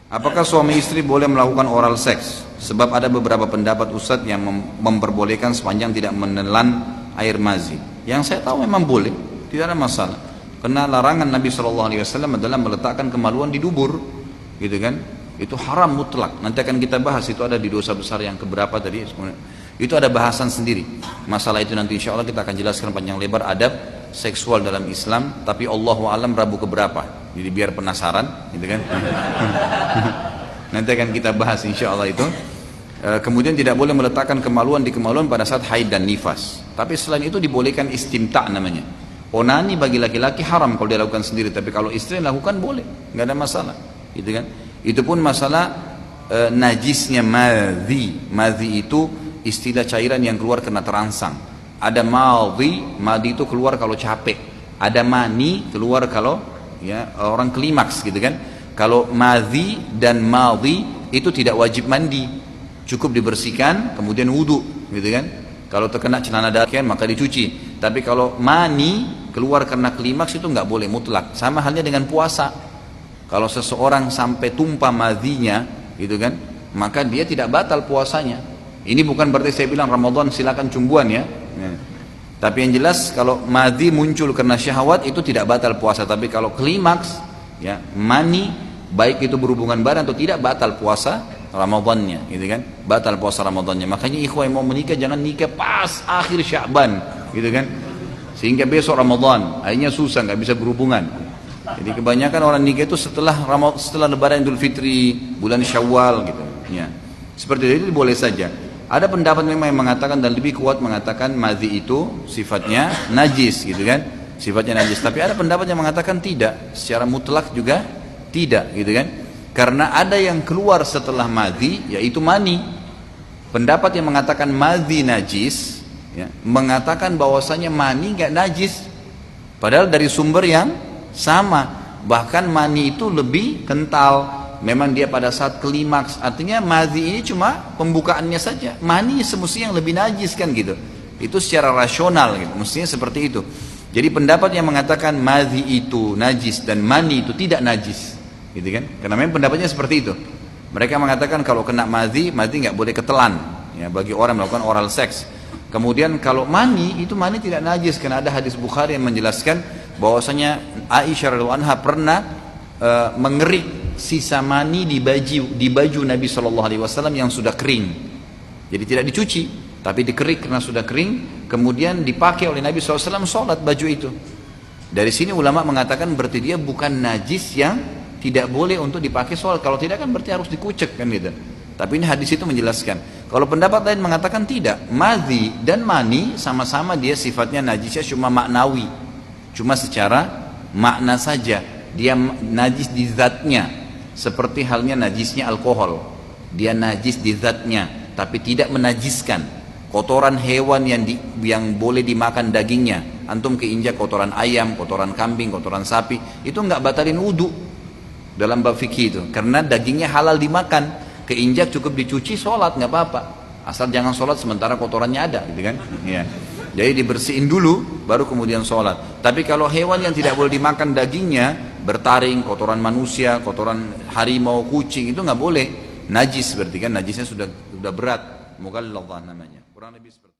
Apakah suami istri boleh melakukan oral seks? Sebab ada beberapa pendapat Ustadz yang memperbolehkan sepanjang tidak menelan air mazi. Yang saya tahu memang boleh, tidak ada masalah. Karena larangan Nabi SAW adalah meletakkan kemaluan di dubur, gitu kan? Itu haram mutlak. Nanti akan kita bahas, itu ada di dosa besar yang keberapa tadi. Itu ada bahasan sendiri. Masalah itu nanti insya Allah kita akan jelaskan panjang lebar adab seksual dalam Islam. Tapi Allahu alam Rabu keberapa. Jadi biar penasaran, gitu kan? Nanti akan kita bahas insya Allah itu. Kemudian tidak boleh meletakkan kemaluan di kemaluan pada saat haid dan nifas. Tapi selain itu dibolehkan istimta' namanya. Onani bagi laki-laki haram kalau dia lakukan sendiri. Tapi kalau istri lakukan boleh, nggak ada masalah, gitu kan? Itu pun masalah najisnya madhi. Madhi itu istilah cairan yang keluar karena terangsang. Ada madhi itu keluar kalau capek. Ada mani keluar kalau ya orang klimaks, gitu kan? Kalau madhi dan madhi itu tidak wajib mandi, cukup dibersihkan kemudian wudu, gitu kan? Kalau terkena celana dalam maka dicuci. Tapi kalau mani keluar karena klimaks itu nggak boleh mutlak. Sama halnya dengan puasa. Kalau seseorang sampai tumpah madhinya, gitu kan, maka dia tidak batal puasanya. Ini bukan berarti saya bilang Ramadan silakan cumbuan ya. Tapi yang jelas kalau madhi muncul karena syahwat itu tidak batal puasa. Tapi kalau klimaks, ya mani baik itu berhubungan badan atau tidak batal puasa Ramadannya, gitu kan? Batal puasa Ramadannya. Makanya ikhwah yang mau menikah jangan nikah pas akhir Sya'ban, gitu kan? Sehingga besok Ramadan, akhirnya susah nggak bisa berhubungan. Jadi kebanyakan orang nikah itu setelah Lebaran Idul Fitri, bulan Syawal, gitu. Ya, seperti itu boleh saja. Ada pendapat memang yang mengatakan dan lebih kuat mengatakan madhi itu sifatnya najis, gitu kan? Sifatnya najis. Tapi ada pendapat yang mengatakan tidak, secara mutlak juga tidak, gitu kan? Karena ada yang keluar setelah madhi, yaitu mani. Pendapat yang mengatakan madhi najis, ya, mengatakan bahwasanya mani nggak najis, padahal dari sumber yang sama. Bahkan mani itu lebih kental. Memang dia pada saat klimaks. Artinya madhi ini cuma pembukaannya saja. Mani semestinya yang lebih najis kan gitu. Itu secara rasional gitu. Mestinya seperti itu. Jadi pendapat yang mengatakan madhi itu najis dan mani itu tidak najis, gitu kan? Karena memang pendapatnya seperti itu. Mereka mengatakan kalau kena madhi nggak boleh ketelan, ya, bagi orang melakukan oral seks. Kemudian kalau mani tidak najis karena ada hadis Bukhari yang menjelaskan bahwasanya Aisyah radhiyallahu anha pernah mengerik sisa mani di baju Nabi SAW yang sudah kering. Jadi tidak dicuci, tapi dikerik karena sudah kering, kemudian dipakai oleh Nabi SAW sholat baju itu. Dari sini ulama mengatakan berarti dia bukan najis yang tidak boleh untuk dipakai sholat. Kalau tidak kan berarti harus dikucek kan gitu. Tapi ini hadis itu menjelaskan. Kalau pendapat lain mengatakan tidak, madhi dan mani sama-sama dia sifatnya najisnya cuma maknawi, cuma secara makna saja. Dia najis di zatnya, seperti halnya najisnya alkohol. Dia najis di zatnya, tapi tidak menajiskan. Kotoran hewan yang boleh dimakan dagingnya, antum keinjak kotoran ayam, kotoran kambing, kotoran sapi, itu nggak batalin wudu dalam bab fikih itu, karena dagingnya halal dimakan. Keinjak cukup dicuci, sholat nggak apa-apa, asal jangan sholat sementara kotorannya ada, gitu kan? Ya. Jadi dibersihin dulu, baru kemudian sholat. Tapi kalau hewan yang tidak boleh dimakan dagingnya, bertaring, kotoran manusia, kotoran harimau, kucing, itu nggak boleh. Najis berarti kan, najisnya sudah berat. Mughalladhah namanya. Kurang lebih seperti